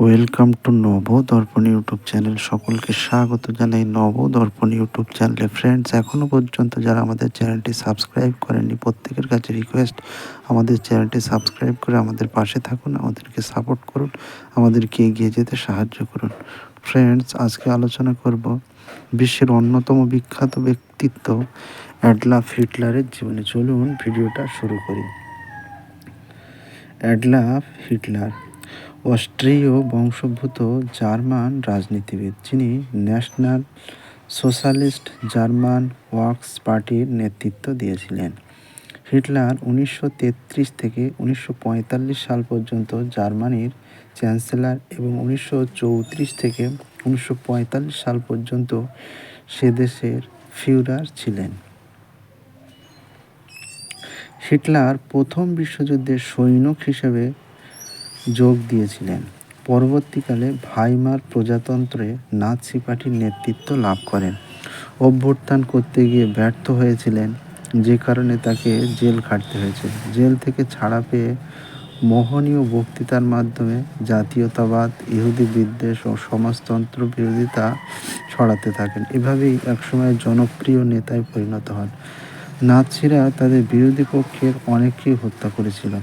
Welcome to Nabadarpan YouTube channel. সকলকে স্বাগত জানাই নবদর্পণ ইউটিউব চ্যানেলে। ফ্রেন্ডস, এখনও পর্যন্ত যারা আমাদের চ্যানেলটি সাবস্ক্রাইব করেননি, প্রত্যেকের কাছে রিকোয়েস্ট, আমাদের চ্যানেলটি সাবস্ক্রাইব করে আমাদের পাশে থাকুন, আমাদেরকে সাপোর্ট করুন, আমাদেরকে এগিয়ে যেতে সাহায্য করুন। ফ্রেন্ডস, আজকে আলোচনা করব বিশ্বের অন্যতম বিখ্যাত ব্যক্তিত্ব অ্যাডলফ হিটলারের জীবনে। চলুন ভিডিওটা শুরু করি। অ্যাডলফ হিটলার অস্ট্রীয় বংশোদ্ভূত জার্মান রাজনীতিবিদ, যিনি ন্যাশনাল সোশ্যালিস্ট জার্মান ওয়ার্কস পার্টির নেতৃত্ব দিয়েছিলেন। হিটলার 1933 থেকে 1945 সাল পর্যন্ত জার্মানির চ্যান্সেলর এবং 1934 থেকে 1945 সাল পর্যন্ত সে দেশের ফিউরার ছিলেন। হিটলার প্রথম বিশ্বযুদ্ধে সৈনিক হিসেবে যোগ দিয়েছিলেন। পরবর্তীকালে ভাইমার প্রজাতন্ত্রে নাৎসি পার্টির নেতৃত্ব লাভ করেন। অভ্যুত্থান করতে গিয়ে ব্যর্থ হয়েছিলেন, যে কারণে তাকে জেল খাটতে হয়েছিল। জেল থেকে ছাড়া পেয়ে মোহনীয় বক্তৃতার মাধ্যমে জাতীয়তাবাদ, ইহুদি বিদ্বেষ ও সমাজতন্ত্র বিরোধিতা ছড়াতে থাকেন। এভাবেই একসময় জনপ্রিয় নেতায় পরিণত হন। নাৎসিরা তাদের বিরোধী পক্ষের অনেককেই হত্যা করেছিল,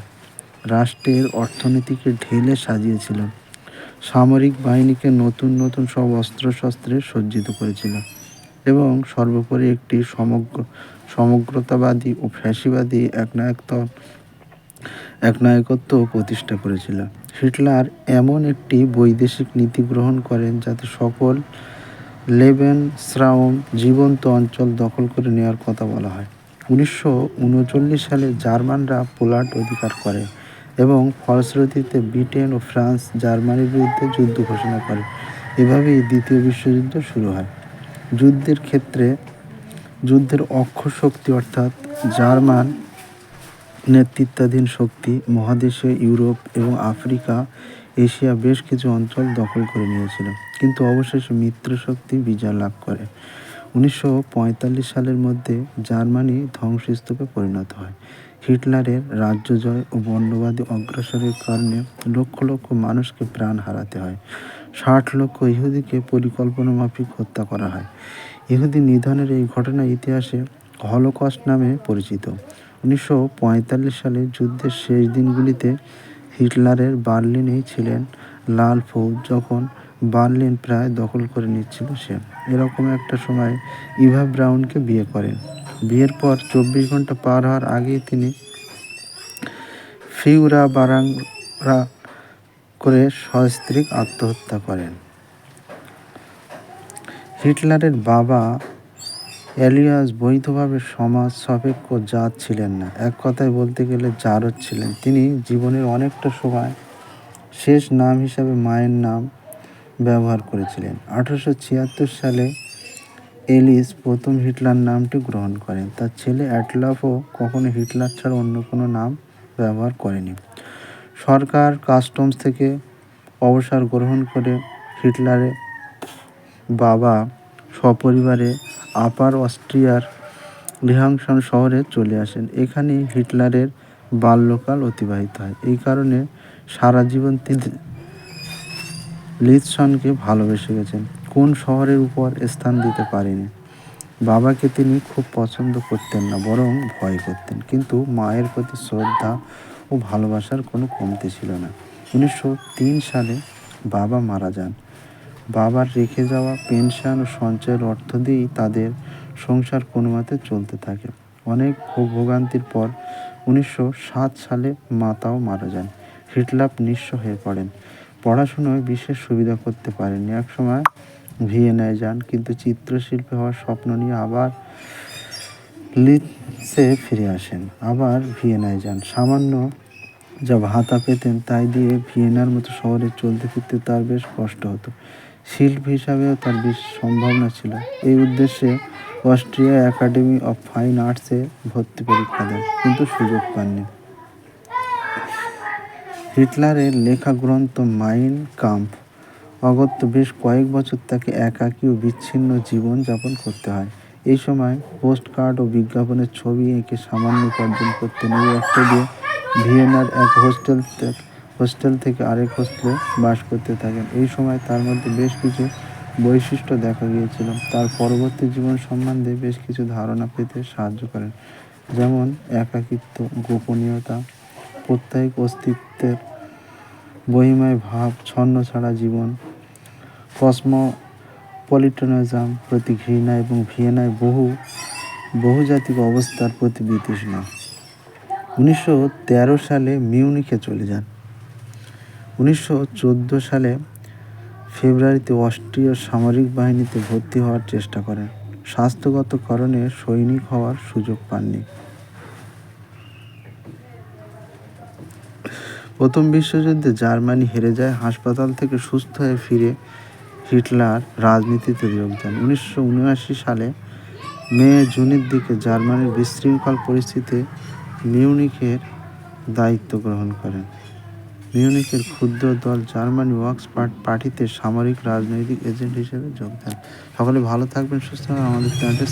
রাষ্ট্রের অর্থনীতিকে ঢেলে সাজিয়েছিল, সামরিক বাহিনীকে নতুন নতুন সব অস্ত্রশস্ত্রে সজ্জিত করেছিল এবং সর্বোপরি একটি সমগ্রতাবাদী ও ফ্যাসিবাদী একনায়কত্ব প্রতিষ্ঠা করেছিল। হিটলার এমন একটি বৈদেশিক নীতি গ্রহণ করেন যাতে সকল লেবেনশ্রাউম জীবন্ত অঞ্চল দখল করে নেওয়ার কথা বলা হয়। 1939 সালে জার্মানরা পোল্যান্ড অধিকার করে এবং ফলশ্রুতিতে ব্রিটেন ও ফ্রান্স জার্মানির বিরুদ্ধে যুদ্ধ ঘোষণা করে। এভাবেই দ্বিতীয় বিশ্বযুদ্ধ শুরু হয়। যুদ্ধের অক্ষর শক্তি অর্থাৎ জার্মান নেতৃত্বাধীন শক্তি মহাদেশীয় ইউরোপ এবং আফ্রিকা, এশিয়া বেশ কিছু অঞ্চল দখল করে নিয়েছিল, কিন্তু অবশেষে মিত্রশক্তি বিজয় লাভ করে। 1945 সালের মধ্যে জার্মানি ধ্বংসস্তূপে পরিণত হয়। হিটলারের রাজ্য জয় ও বর্ণবাদী অগ্রাসরের কারণে লক্ষ লক্ষ মানুষকে প্রাণ হারাতে হয়। 60 লক্ষ ইহুদিকে পরিকল্পনা মাফিক হত্যা করা হয়। ইহুদি নিধনের এই ঘটনা ইতিহাসে হলোকস্ট নামে পরিচিত। 1945 সালে যুদ্ধের শেষ দিনগুলিতে হিটলারের বার্লিনেই ছিলেন লাল ফৌজ, যখন বার্লিন প্রায় দখল করে নিচ্ছিল সে। এরকম একটা সময় ইভা ব্রাউনকে বিয়ে করেন। বিয়ের পর 24 ঘন্টা পার হওয়ার আগেই তিনি ফিউরাবারাংরা করে সস্ত্রীক আত্মহত্যা করেন। হিটলারের বাবা এলিয়াস বৈধভাবে সমাজ সাপেক্ষ জাত ছিলেন না, এক কথায় বলতে গেলে জারজ ছিলেন। তিনি জীবনের অনেকটা সময় শেষ নাম হিসাবে মায়ের নাম ব্যবহার করেছিলেন। 1876 সালে এলিস প্রথম হিটলার নামটি গ্রহণ করেন। তার ছেলে অ্যাডলফও কখনো হিটলার ছাড়া অন্য কোনো নাম ব্যবহার করেনি। সরকার কাস্টমস থেকে অবসর গ্রহণ করে হিটলারের বাবা সপরিবারে আপার অস্ট্রিয়ার লিহাংশন শহরে চলে আসেন। এখানেই হিটলারের বাল্যকাল অতিবাহিত হয়। এই কারণে সারা জীবন তিনি লিৎসনকে ভালোবেসে গেছেন, কোন শহরের উপর স্থান দিতে পারেনি। বাবাকে তিনি খুব পছন্দ করতেন না, বরং ভয় করতেন, কিন্তু মায়ের প্রতি শ্রদ্ধা ও ভালোবাসার কোনো কমতি ছিল না। 1903 সালে বাবা মারা যান। বাবার রেখে যাওয়া পেনশন ও সঞ্চয়ের অর্থ দিয়েই তাদের সংসার কোনো মতে চলতে থাকে। অনেক ভোগান্তির পর 1907 সালে মাতাও মারা যান। হিটলার নিঃস্ব হয়ে পড়েন। পড়াশোনায় বিশেষ সুবিধা করতে পারেননি। একসময় ভিয়েনায় যান, কিন্তু চিত্রশিল্পী হওয়ার স্বপ্ন নিয়ে আবার লিডসে ফিরে আসেন। আবার ভিয়েনায় যান। সামান্য যা ভাতা পেতেন তাই দিয়ে ভিয়েনার মতো শহরে চলতে ফিরতে তার বেশ কষ্ট হতো। শিল্পী হিসাবেও তার বেশ সম্ভাবনা ছিল। এই উদ্দেশ্যে অস্ট্রিয়া একাডেমি অফ ফাইন আর্টসে ভর্তি পরীক্ষা দেন, কিন্তু সুযোগ পাননি। হিটলারের লেখা গ্রন্থ মাইন কাম্ফ অগত্যা বেশ কয়েক বছর তাকে একাকী ও বিচ্ছিন্ন জীবন যাপন করতে হয়। এই সময় পোস্টকার্ড ও বিজ্ঞাপনের ছবি এঁকে সামান্য উপার্জন করতেন। এই অর্থ দিয়ে ভিয়েনার এক হোস্টেল থেকে আরেক হোস্টেলে বাস করতে থাকেন। এই সময় তার মধ্যে বেশ কিছু বৈশিষ্ট্য দেখা গিয়েছিল তার পরবর্তী জীবন সম্বন্ধে বেশ কিছু ধারণা পেতে সাহায্য করেন, যেমন একাকিত্ব, গোপনীয়তা, প্রত্যয়িক অস্তিত্বের বহিময় ভাব, ছন্ন ছাড়া জীবন, কসমোপলিটনিজম প্রতি ঘৃণা এবং ভিয়েনায় বহুজাতিক অবস্থার প্রতি বিতৃষ্ণা। 1913 সালে মিউনিখে চলে যান। 1914 সালে ফেব্রুয়ারিতে অস্ট্রীয় সামরিক বাহিনীতে ভর্তি হওয়ার চেষ্টা করেন। স্বাস্থ্যগত কারণে সৈনিক হওয়ার সুযোগ পাননি। প্রথম বিশ্বযুদ্ধে জার্মানি হেরে যায়। হাসপাতাল থেকে সুস্থ হয়ে ফিরে হিটলার রাজনীতিতে যোগ দেন। 1979 সালে মে-জুনের দিকে জার্মানির বিশৃঙ্খল পরিস্থিতিতে মিউনিখের দায়িত্ব গ্রহণ করেন। মিউনিখের ক্ষুদ্র দল জার্মানি ওয়ার্কস পার্টিতে সামরিক রাজনৈতিক এজেন্ট হিসেবে যোগ দেন। সকলে ভালো থাকবেন, সুস্থ থাকবেন। আমাদের চ্যানেলটি